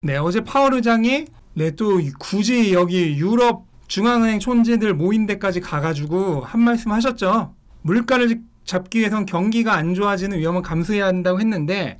네, 어제 파월 의장이 또 굳이 여기 유럽 중앙은행 촌지들 모인 데까지 가가지고 한 말씀 하셨죠. 물가를 잡기 위해선 경기가 안 좋아지는 위험은 감수해야 한다고 했는데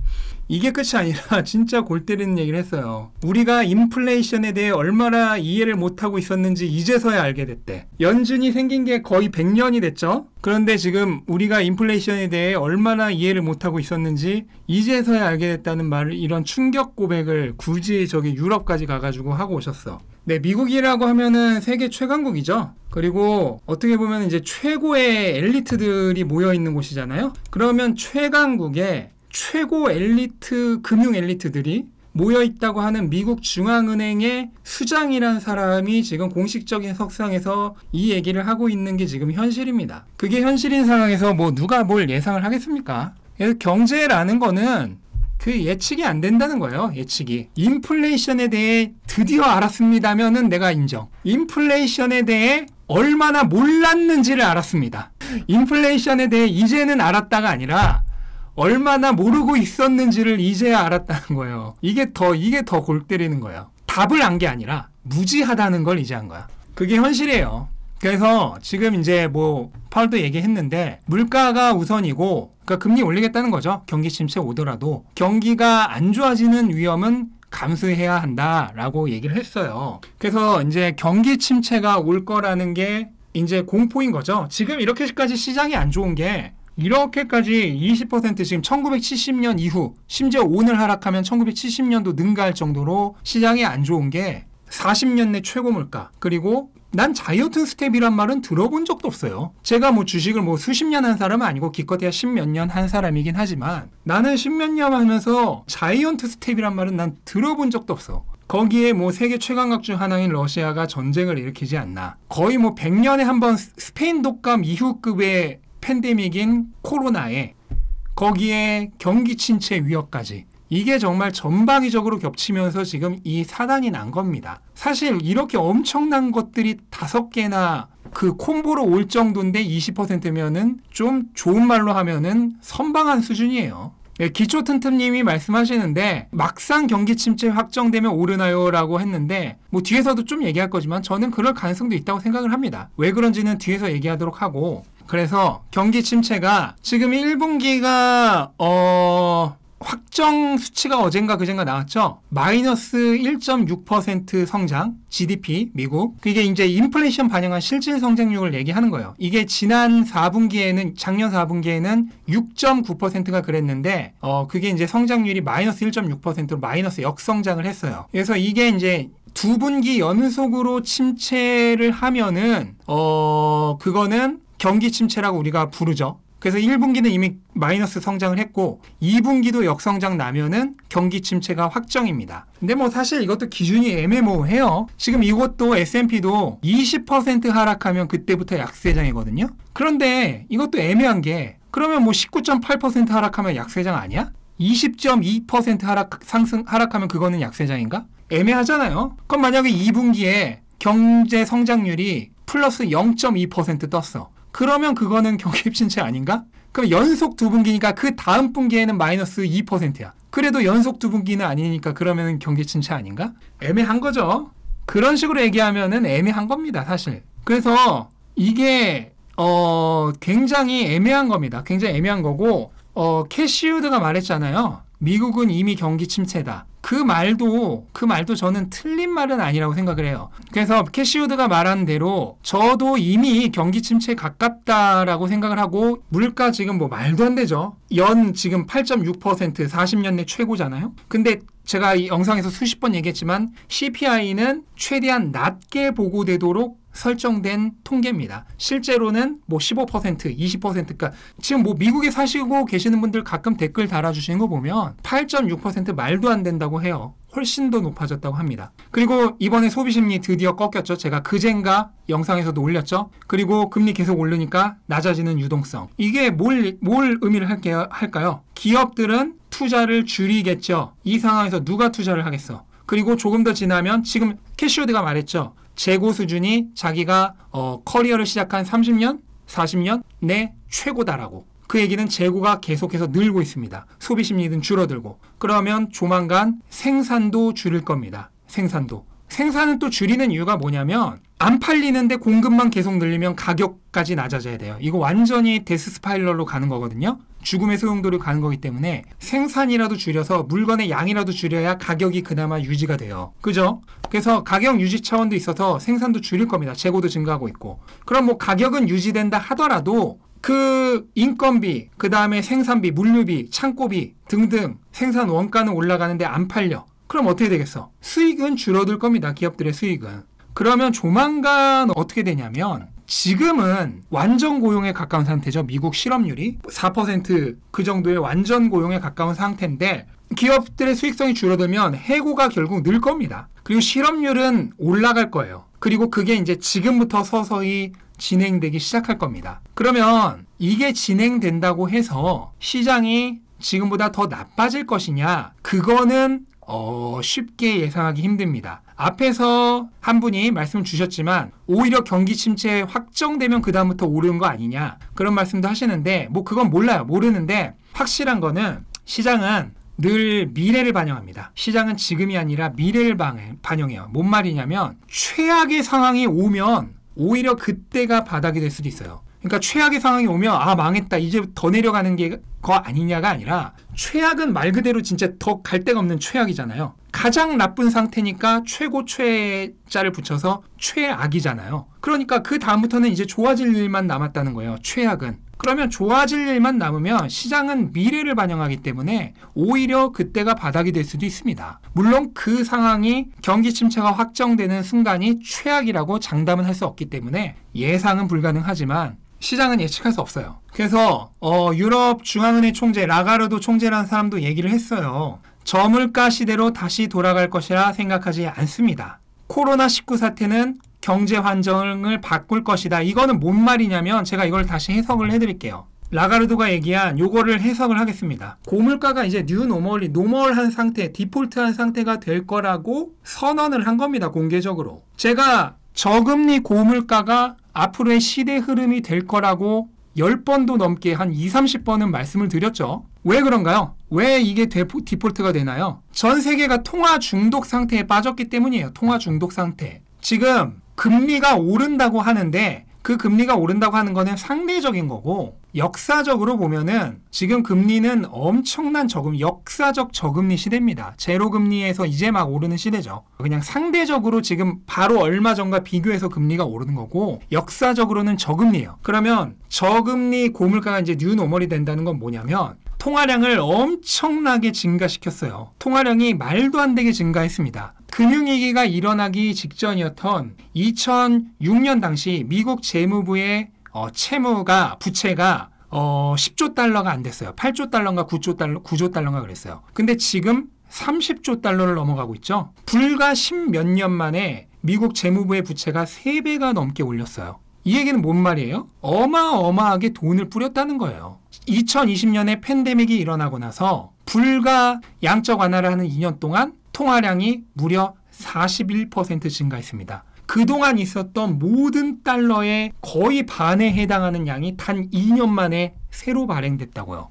이게 끝이 아니라 진짜 골 때리는 얘기를 했어요. 우리가 인플레이션에 대해 얼마나 이해를 못하고 있었는지 이제서야 알게 됐대. 연준이 생긴 게 거의 100년이 됐죠. 그런데 지금 우리가 인플레이션에 대해 얼마나 이해를 못하고 있었는지 이제서야 알게 됐다는 말을, 이런 충격 고백을 굳이 저기 유럽까지 가가지고 하고 오셨어. 네, 미국이라고 하면은 세계 최강국이죠. 그리고 어떻게 보면 이제 최고의 엘리트들이 모여있는 곳이잖아요. 그러면 최강국에 최고 엘리트, 금융 엘리트들이 모여있다고 하는 미국 중앙은행의 수장이라는 사람이 지금 공식적인 석상에서 이 얘기를 하고 있는 게 지금 현실입니다. 그게 현실인 상황에서 뭐 누가 뭘 예상을 하겠습니까? 그래서 경제라는 거는 그 예측이 안 된다는 거예요. 예측이. 인플레이션에 대해 드디어 알았습니다면은 내가 인정. 인플레이션에 대해 얼마나 몰랐는지를 알았습니다. 인플레이션에 대해 이제는 알았다가 아니라 얼마나 모르고 있었는지를 이제야 알았다는 거예요. 이게 더 골 때리는 거예요. 답을 안 게 아니라 무지하다는 걸 이제 한 거야. 그게 현실이에요. 그래서 지금 이제 뭐 파월도 얘기했는데 물가가 우선이고, 그러니까 금리 올리겠다는 거죠. 경기 침체 오더라도 경기가 안 좋아지는 위험은 감수해야 한다라고 얘기를 했어요. 그래서 이제 경기 침체가 올 거라는 게 이제 공포인 거죠. 지금 이렇게까지 시장이 안 좋은 게, 이렇게까지 20% 지금 1970년 이후, 심지어 오늘 하락하면 1970년도 능가할 정도로 시장이 안 좋은 게 40년 내 최고 물가, 그리고 난 자이언트 스텝이란 말은 들어본 적도 없어요. 제가 뭐 주식을 뭐 수십 년 한 사람은 아니고 기껏해야 십몇 년 한 사람이긴 하지만 나는 십몇 년 하면서 자이언트 스텝이란 말은 난 들어본 적도 없어. 거기에 뭐 세계 최강국 중 하나인 러시아가 전쟁을 일으키지 않나. 거의 뭐 100년에 한 번 스페인 독감 이후급의 팬데믹인 코로나에 거기에 경기 침체 위협까지, 이게 정말 전방위적으로 겹치면서 지금 이 사단이 난 겁니다. 사실 이렇게 엄청난 것들이 5개나 그 콤보로 올 정도인데 20%면은 좀 좋은 말로 하면은 선방한 수준이에요. 기초튼튼님이 말씀하시는데 막상 경기 침체 확정되면 오르나요? 라고 했는데 뭐 뒤에서도 좀 얘기할 거지만 저는 그럴 가능성도 있다고 생각을 합니다. 왜 그런지는 뒤에서 얘기하도록 하고, 그래서 경기 침체가 지금 1분기가 확정 수치가 어젠가 그젠가 나왔죠. 마이너스 1.6% 성장, GDP, 미국. 그게 이제 인플레이션 반영한 실질 성장률을 얘기하는 거예요. 이게 지난 4분기에는, 작년 4분기에는 6.9%가 그랬는데, 그게 이제 성장률이 마이너스 1.6%로 마이너스 역성장을 했어요. 그래서 이게 이제 2분기 연속으로 침체를 하면은, 그거는 경기 침체라고 우리가 부르죠. 그래서 1분기는 이미 마이너스 성장을 했고 2분기도 역성장 나면은 경기 침체가 확정입니다. 근데 뭐 사실 이것도 기준이 애매모호해요. 지금 이것도 S&P도 20% 하락하면 그때부터 약세장이거든요. 그런데 이것도 애매한 게, 그러면 뭐 19.8% 하락하면 약세장 아니야? 20.2% 하락하면 그거는 약세장인가? 애매하잖아요. 그럼 만약에 2분기에 경제 성장률이 플러스 0.2% 떴어. 그러면 그거는 경기 침체 아닌가? 그럼 연속 2분기니까 그 다음 분기에는 마이너스 2%야. 그래도 연속 2분기는 아니니까 그러면 경기 침체 아닌가? 애매한 거죠. 그런 식으로 얘기하면은 애매한 겁니다, 사실. 그래서 이게 굉장히 애매한 겁니다. 굉장히 애매한 거고, 캐시우드가 말했잖아요. 미국은 이미 경기 침체다. 그 말도 저는 틀린 말은 아니라고 생각을 해요. 그래서 캐시우드가 말한 대로 저도 이미 경기 침체에 가깝다라고 생각을 하고, 물가 지금 뭐 말도 안 되죠. 연 지금 8.6% 40년 내 최고잖아요. 근데 제가 이 영상에서 수십 번 얘기했지만 CPI는 최대한 낮게 보고되도록 설정된 통계입니다. 실제로는 뭐 15%, 20%가 지금 뭐 미국에 사시고 계시는 분들 가끔 댓글 달아주시는 거 보면 8.6% 말도 안 된다고 해요. 훨씬 더 높아졌다고 합니다. 그리고 이번에 소비심리 드디어 꺾였죠. 제가 그젠가 영상에서도 올렸죠. 그리고 금리 계속 오르니까 낮아지는 유동성. 이게 뭘 의미를 할까요? 기업들은 투자를 줄이겠죠. 이 상황에서 누가 투자를 하겠어? 그리고 조금 더 지나면 지금 캐시우드가 말했죠. 재고 수준이 자기가 커리어를 시작한 30년, 40년 내 최고다라고. 그 얘기는 재고가 계속해서 늘고 있습니다. 소비 심리는 줄어들고. 그러면 조만간 생산도 줄일 겁니다. 생산은 또 줄이는 이유가 뭐냐면 안 팔리는데 공급만 계속 늘리면 가격까지 낮아져야 돼요. 이거 완전히 데스 스파이럴로 가는 거거든요. 죽음의 소용돌이로 가는 거기 때문에 생산이라도 줄여서 물건의 양이라도 줄여야 가격이 그나마 유지가 돼요. 그죠? 그래서 가격 유지 차원도 있어서 생산도 줄일 겁니다. 재고도 증가하고 있고. 그럼 뭐 가격은 유지된다 하더라도 그 인건비, 그 다음에 생산비, 물류비, 창고비 등등 생산 원가는 올라가는데 안 팔려. 그럼 어떻게 되겠어? 수익은 줄어들 겁니다. 기업들의 수익은. 그러면 조만간 어떻게 되냐면 지금은 완전 고용에 가까운 상태죠. 미국 실업률이 4% 그 정도의 완전 고용에 가까운 상태인데 기업들의 수익성이 줄어들면 해고가 결국 늘 겁니다. 그리고 실업률은 올라갈 거예요. 그리고 그게 이제 지금부터 서서히 진행되기 시작할 겁니다. 그러면 이게 진행된다고 해서 시장이 지금보다 더 나빠질 것이냐? 그거는 쉽게 예상하기 힘듭니다. 앞에서 한 분이 말씀을 주셨지만 오히려 경기 침체 확정되면 그 다음부터 오르는 거 아니냐 그런 말씀도 하시는데 뭐 그건 몰라요. 모르는데 확실한 거는 시장은 늘 미래를 반영합니다. 시장은 지금이 아니라 미래를 반영해요. 뭔 말이냐면 최악의 상황이 오면 오히려 그때가 바닥이 될 수도 있어요. 그러니까 최악의 상황이 오면 아 망했다 이제 더 내려가는 게 거 아니냐가 아니라 최악은 말 그대로 진짜 더 갈 데가 없는 최악이잖아요. 가장 나쁜 상태니까 최고 최자를 붙여서 최악이잖아요. 그러니까 그 다음부터는 이제 좋아질 일만 남았다는 거예요. 최악은. 그러면 좋아질 일만 남으면 시장은 미래를 반영하기 때문에 오히려 그때가 바닥이 될 수도 있습니다. 물론 그 상황이 경기 침체가 확정되는 순간이 최악이라고 장담은 할 수 없기 때문에 예상은 불가능하지만 시장은 예측할 수 없어요. 그래서 유럽 중앙은행 총재 라가르도 총재라는 사람도 얘기를 했어요. 저물가 시대로 다시 돌아갈 것이라 생각하지 않습니다. 코로나19 사태는 경제 환경을 바꿀 것이다. 이거는 뭔 말이냐면 제가 이걸 다시 해석을 해드릴게요. 라가르도가 얘기한 요거를 해석을 하겠습니다. 고물가가 이제 노멀한 상태, 디폴트한 상태가 될 거라고 선언을 한 겁니다. 공개적으로. 제가 저금리 고물가가 앞으로의 시대 흐름이 될 거라고 10번도 넘게 한 20-30번은 말씀을 드렸죠. 왜 그런가요? 왜 이게 디폴트가 되나요? 전 세계가 통화 중독 상태에 빠졌기 때문이에요. 통화 중독 상태. 지금 금리가 오른다고 하는데 그 금리가 오른다고 하는 거는 상대적인 거고 역사적으로 보면은 지금 금리는 엄청난 역사적 저금리 시대입니다. 제로금리에서 이제 막 오르는 시대죠. 그냥 상대적으로 지금 바로 얼마 전과 비교해서 금리가 오르는 거고 역사적으로는 저금리예요. 그러면 저금리 고물가가 이제 뉴노멀이 된다는 건 뭐냐면 통화량을 엄청나게 증가시켰어요. 통화량이 말도 안 되게 증가했습니다. 금융위기가 일어나기 직전이었던 2006년 당시 미국 재무부의 부채가 10조 달러가 안 됐어요. 8조 달러인가 9조 달러인가 그랬어요. 근데 지금 30조 달러를 넘어가고 있죠. 불과 10몇 년 만에 미국 재무부의 부채가 3배가 넘게 올렸어요. 이 얘기는 뭔 말이에요? 어마어마하게 돈을 뿌렸다는 거예요. 2020년에 팬데믹이 일어나고 나서 불과 양적 완화를 하는 2년 동안 통화량이 무려 41% 증가했습니다. 그동안 있었던 모든 달러의 거의 반에 해당하는 양이 단 2년 만에 새로 발행됐다고요.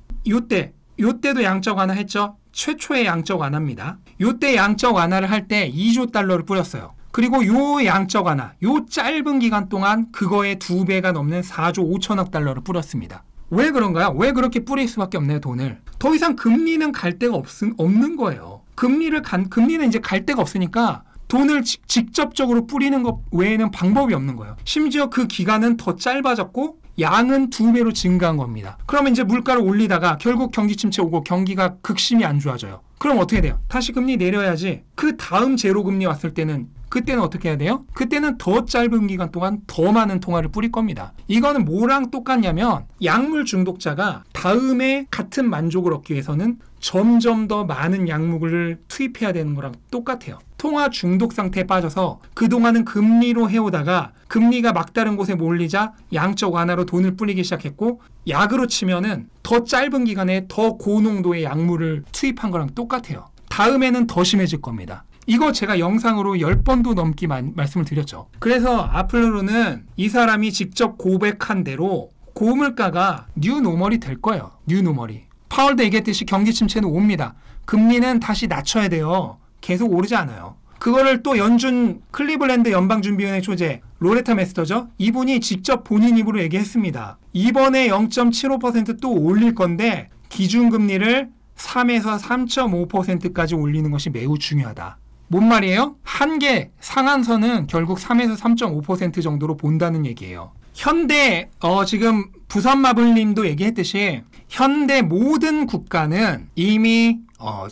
요때도 양적 완화 했죠? 최초의 양적 완화입니다. 요때 양적 완화를 할 때 2조 달러를 뿌렸어요. 그리고 요 양적 완화, 요 짧은 기간 동안 그거의 2배가 넘는 4조 5천억 달러를 뿌렸습니다. 왜 그런가요? 왜 그렇게 뿌릴 수밖에 없나요, 돈을? 더 이상 금리는 갈 데가 없는 거예요. 금리는 이제 갈 데가 없으니까 돈을 직접적으로 뿌리는 것 외에는 방법이 없는 거예요. 심지어 그 기간은 더 짧아졌고 양은 2배로 증가한 겁니다. 그러면 이제 물가를 올리다가 결국 경기 침체 오고 경기가 극심히 안 좋아져요. 그럼 어떻게 돼요? 다시 금리 내려야지. 그 다음 제로금리 왔을 때는 그때는 어떻게 해야 돼요? 그때는 더 짧은 기간 동안 더 많은 통화를 뿌릴 겁니다. 이거는 뭐랑 똑같냐면 약물 중독자가 다음에 같은 만족을 얻기 위해서는 점점 더 많은 약물을 투입해야 되는 거랑 똑같아요. 통화 중독 상태에 빠져서 그동안은 금리로 해오다가 금리가 막다른 곳에 몰리자 양적 완화로 돈을 뿌리기 시작했고 약으로 치면은 더 짧은 기간에 더 고농도의 약물을 투입한 거랑 똑같아요. 다음에는 더 심해질 겁니다. 이거 제가 영상으로 10번도 넘게 말씀을 드렸죠. 그래서 앞으로는 이 사람이 직접 고백한 대로 고물가가 뉴노멀이 될 거예요. 뉴노멀이. 파월도 얘기했듯이 경기 침체는 옵니다. 금리는 다시 낮춰야 돼요. 계속 오르지 않아요. 그거를 또 연준 클리블랜드 연방준비은행 소재 로레타 메스터죠. 이분이 직접 본인 입으로 얘기했습니다. 이번에 0.75% 또 올릴 건데 기준금리를 3에서 3.5%까지 올리는 것이 매우 중요하다. 뭔 말이에요? 한계 상한선은 결국 3에서 3.5% 정도로 본다는 얘기예요. 현대 지금 부산마블님도 얘기했듯이 현대 모든 국가는 이미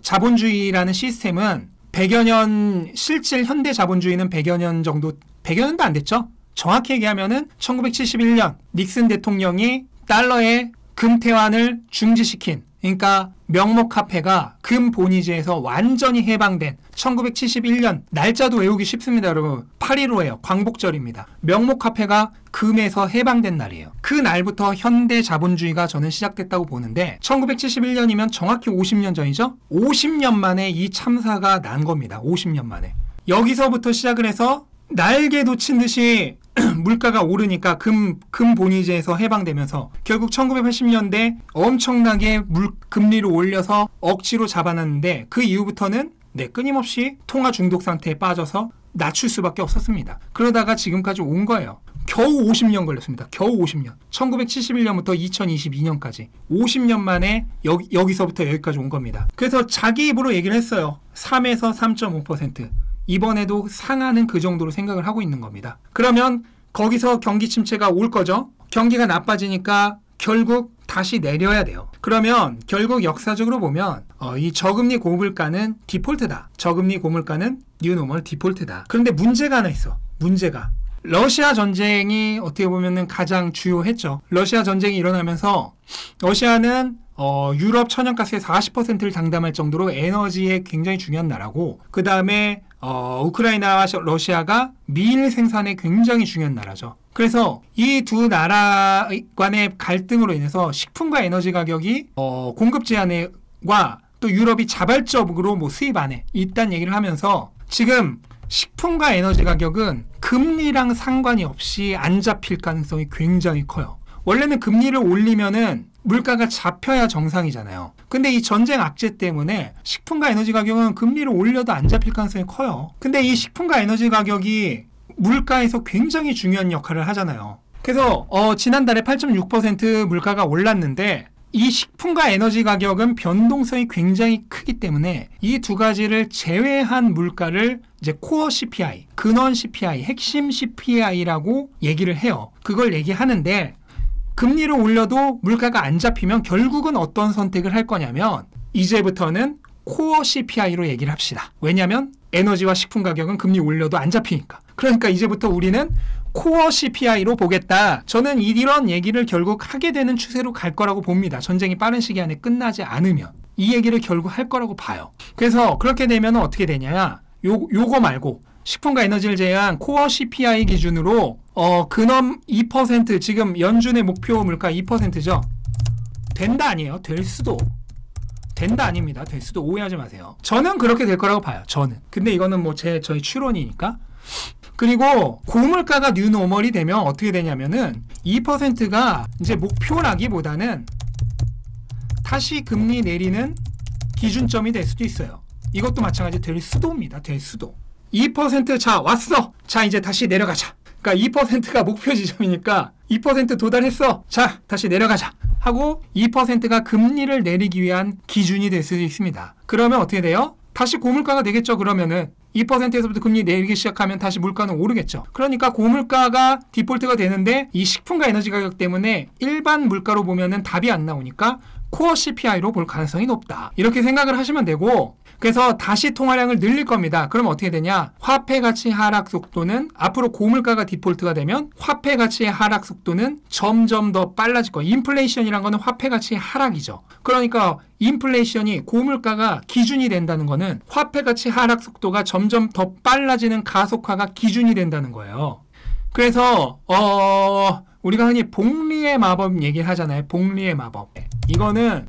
자본주의라는 시스템은 100여 년 실질 현대 자본주의는 100여 년 정도 100여 년도 안 됐죠. 정확히 얘기하면은 1971년 닉슨 대통령이 달러의 금태환을 중지시킨 그러니까 명목화폐가 금본위제에서 완전히 해방된 1971년 날짜도 외우기 쉽습니다. 여러분 8.15예요. 광복절입니다. 명목화폐가 금에서 해방된 날이에요. 그 날부터 현대 자본주의가 저는 시작됐다고 보는데 1971년이면 정확히 50년 전이죠. 50년 만에 이 참사가 난 겁니다. 50년 만에. 여기서부터 시작을 해서 날개 돋친 듯이 물가가 오르니까 금본위제에서 해방되면서 결국 1980년대 엄청나게 금리를 올려서 억지로 잡아놨는데 그 이후부터는 끊임없이 통화 중독 상태에 빠져서 낮출 수밖에 없었습니다. 그러다가 지금까지 온 거예요. 겨우 50년 걸렸습니다. 겨우 50년. 1971년부터 2022년까지 50년 만에 여기서부터 여기까지 온 겁니다. 그래서 자기 입으로 얘기를 했어요. 3에서 3.5%. 이번에도 상한은 그 정도로 생각을 하고 있는 겁니다. 그러면 거기서 경기 침체가 올 거죠. 경기가 나빠지니까 결국 다시 내려야 돼요. 그러면 결국 역사적으로 보면 이 저금리 고물가는 디폴트다. 저금리 고물가는 뉴노멀 디폴트다. 그런데 문제가 하나 있어. 문제가. 러시아 전쟁이 어떻게 보면 가장 주요했죠. 러시아 전쟁이 일어나면서 러시아는 유럽 천연가스의 40%를 장담할 정도로 에너지에 굉장히 중요한 나라고 그 다음에 우크라이나와 러시아가 밀 생산에 굉장히 중요한 나라죠. 그래서 이 두 나라 간의 갈등으로 인해서 식품과 에너지 가격이 공급 제한과 또 유럽이 자발적으로 수입 안에 있다는 얘기를 하면서 지금 식품과 에너지 가격은 금리랑 상관이 없이 안 잡힐 가능성이 굉장히 커요. 원래는 금리를 올리면은 물가가 잡혀야 정상이잖아요. 근데 이 전쟁 악재 때문에 식품과 에너지 가격은 금리를 올려도 안 잡힐 가능성이 커요. 근데 이 식품과 에너지 가격이 물가에서 굉장히 중요한 역할을 하잖아요. 그래서 지난달에 8.6% 물가가 올랐는데 이 식품과 에너지 가격은 변동성이 굉장히 크기 때문에 이 두 가지를 제외한 물가를 이제 코어 CPI, 근원 CPI, 핵심 CPI라고 얘기를 해요. 그걸 얘기하는데 금리를 올려도 물가가 안 잡히면 결국은 어떤 선택을 할 거냐면 이제부터는 코어 CPI로 얘기를 합시다. 왜냐하면 에너지와 식품 가격은 금리 올려도 안 잡히니까. 그러니까 이제부터 우리는 코어 CPI로 보겠다. 저는 이런 얘기를 결국 하게 되는 추세로 갈 거라고 봅니다. 전쟁이 빠른 시기 안에 끝나지 않으면. 이 얘기를 결국 할 거라고 봐요. 그래서 그렇게 되면 어떻게 되냐. 요거 말고 식품과 에너지를 제외한 코어 CPI 기준으로 근원 2% 지금 연준의 목표 물가 2%죠. 된다 아니에요. 될 수도. 된다 아닙니다. 될 수도. 오해하지 마세요. 저는 그렇게 될 거라고 봐요. 저는. 근데 이거는 저희 추론이니까. 그리고 고물가가 뉴노멀이 되면 어떻게 되냐면은 2%가 이제 목표라기보다는 다시 금리 내리는 기준점이 될 수도 있어요. 이것도 마찬가지 될 수도입니다. 될 수도. 2% 자 왔어. 자 이제 다시 내려가자. 그러니까 2%가 목표 지점이니까 2% 도달했어. 자 다시 내려가자 하고 2%가 금리를 내리기 위한 기준이 될 수도 있습니다. 그러면 어떻게 돼요? 다시 고물가가 되겠죠. 그러면은 2%에서부터 금리 내리기 시작하면 다시 물가는 오르겠죠. 그러니까 고물가가 디폴트가 되는데 이 식품과 에너지 가격 때문에 일반 물가로 보면은 답이 안 나오니까 코어 CPI로 볼 가능성이 높다. 이렇게 생각을 하시면 되고 그래서 다시 통화량을 늘릴 겁니다. 그럼 어떻게 되냐? 화폐 가치 하락 속도는 앞으로 고물가가 디폴트가 되면 화폐 가치의 하락 속도는 점점 더 빨라질 거예요. 인플레이션이란 거는 화폐 가치의 하락이죠. 그러니까 인플레이션이 고물가가 기준이 된다는 거는 화폐 가치 하락 속도가 점점 더 빨라지는 가속화가 기준이 된다는 거예요. 그래서 우리가 흔히 복리의 마법 얘기를 하잖아요. 복리의 마법. 이거는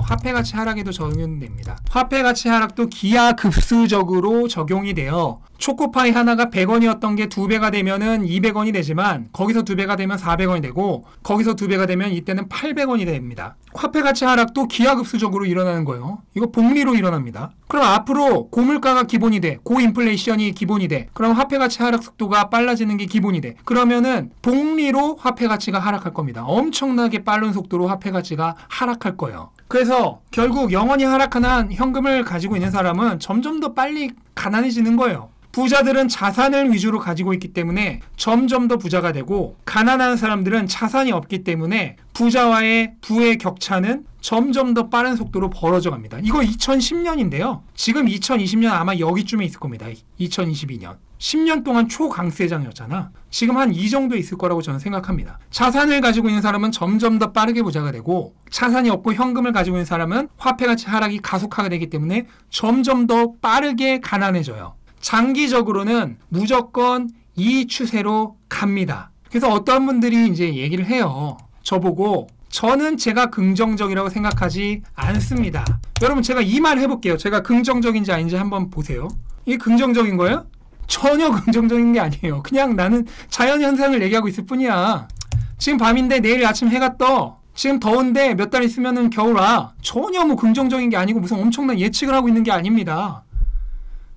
화폐 가치 하락에도 적용됩니다. 화폐 가치 하락도 기하급수적으로 적용이 돼요. 초코파이 하나가 100원이었던 게 2배가 되면은 200원이 되지만 거기서 2배가 되면 400원이 되고 거기서 2배가 되면 이때는 800원이 됩니다. 화폐 가치 하락도 기하급수적으로 일어나는 거예요. 이거 복리로 일어납니다. 그럼 앞으로 고물가가 기본이 돼. 고인플레이션이 기본이 돼. 그럼 화폐 가치 하락 속도가 빨라지는 게 기본이 돼. 그러면은 복리로 화폐 가치가 하락할 겁니다. 엄청나게 빠른 속도로 화폐 가치가 하락할 거예요. 그래서 결국 영원히 하락하는 현금을 가지고 있는 사람은 점점 더 빨리 가난해지는 거예요. 부자들은 자산을 위주로 가지고 있기 때문에 점점 더 부자가 되고 가난한 사람들은 자산이 없기 때문에 부자와의 부의 격차는 점점 더 빠른 속도로 벌어져 갑니다. 이거 2010년인데요. 지금 2020년 아마 여기쯤에 있을 겁니다. 2022년. 10년 동안 초강세장이었잖아. 지금 한 이 정도 있을 거라고 저는 생각합니다. 자산을 가지고 있는 사람은 점점 더 빠르게 부자가 되고 자산이 없고 현금을 가지고 있는 사람은 화폐 가치 하락이 가속화가 되기 때문에 점점 더 빠르게 가난해져요. 장기적으로는 무조건 이 추세로 갑니다. 그래서 어떤 분들이 이제 얘기를 해요. 저보고 저는 제가 긍정적이라고 생각하지 않습니다. 여러분 제가 이 말 해볼게요. 제가 긍정적인지 아닌지 한번 보세요. 이게 긍정적인 거예요? 전혀 긍정적인 게 아니에요. 그냥 나는 자연현상을 얘기하고 있을 뿐이야. 지금 밤인데 내일 아침 해가 떠. 지금 더운데 몇 달 있으면 겨울 와. 전혀 뭐 긍정적인 게 아니고 무슨 엄청난 예측을 하고 있는 게 아닙니다.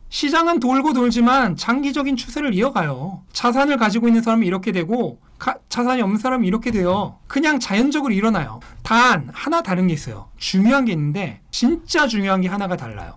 시장은 돌고 돌지만 장기적인 추세를 이어가요. 자산을 가지고 있는 사람은 이렇게 되고 자산이 없는 사람은 이렇게 돼요. 그냥 자연적으로 일어나요. 단 하나 다른 게 있어요. 중요한 게 있는데 진짜 중요한 게 하나가 달라요.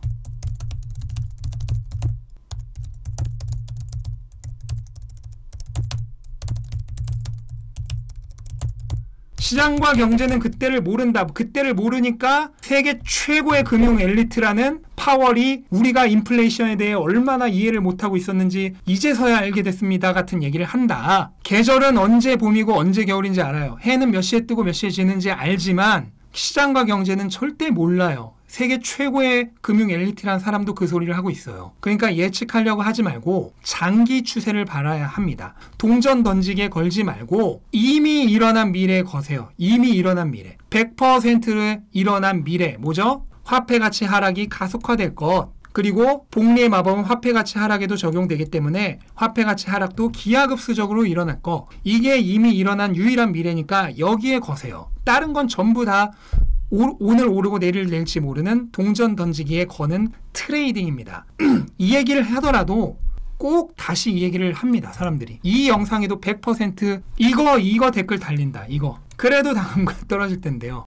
시장과 경제는 그때를 모른다. 그때를 모르니까 세계 최고의 금융 엘리트라는 파월이 우리가 인플레이션에 대해 얼마나 이해를 못하고 있었는지 이제서야 알게 됐습니다 같은 얘기를 한다. 계절은 언제 봄이고 언제 겨울인지 알아요. 해는 몇 시에 뜨고 몇 시에 지는지 알지만 시장과 경제는 절대 몰라요. 세계 최고의 금융 엘리트라는 사람도 그 소리를 하고 있어요. 그러니까 예측하려고 하지 말고 장기 추세를 바라야 합니다. 동전 던지기에 걸지 말고 이미 일어난 미래에 거세요. 이미 일어난 미래. 100%를 일어난 미래. 뭐죠? 화폐 가치 하락이 가속화될 것. 그리고 복리의 마법은 화폐 가치 하락에도 적용되기 때문에 화폐 가치 하락도 기하급수적으로 일어날 거. 이게 이미 일어난 유일한 미래니까 여기에 거세요. 다른 건 전부 다 오늘 오르고 내일 낼지 모르는 동전 던지기에 거는 트레이딩입니다. 이 얘기를 하더라도 꼭 다시 이 얘기를 합니다. 사람들이. 이 영상에도 100% 이거 댓글 달린다. 이거. 그래도 당분간 떨어질 텐데요.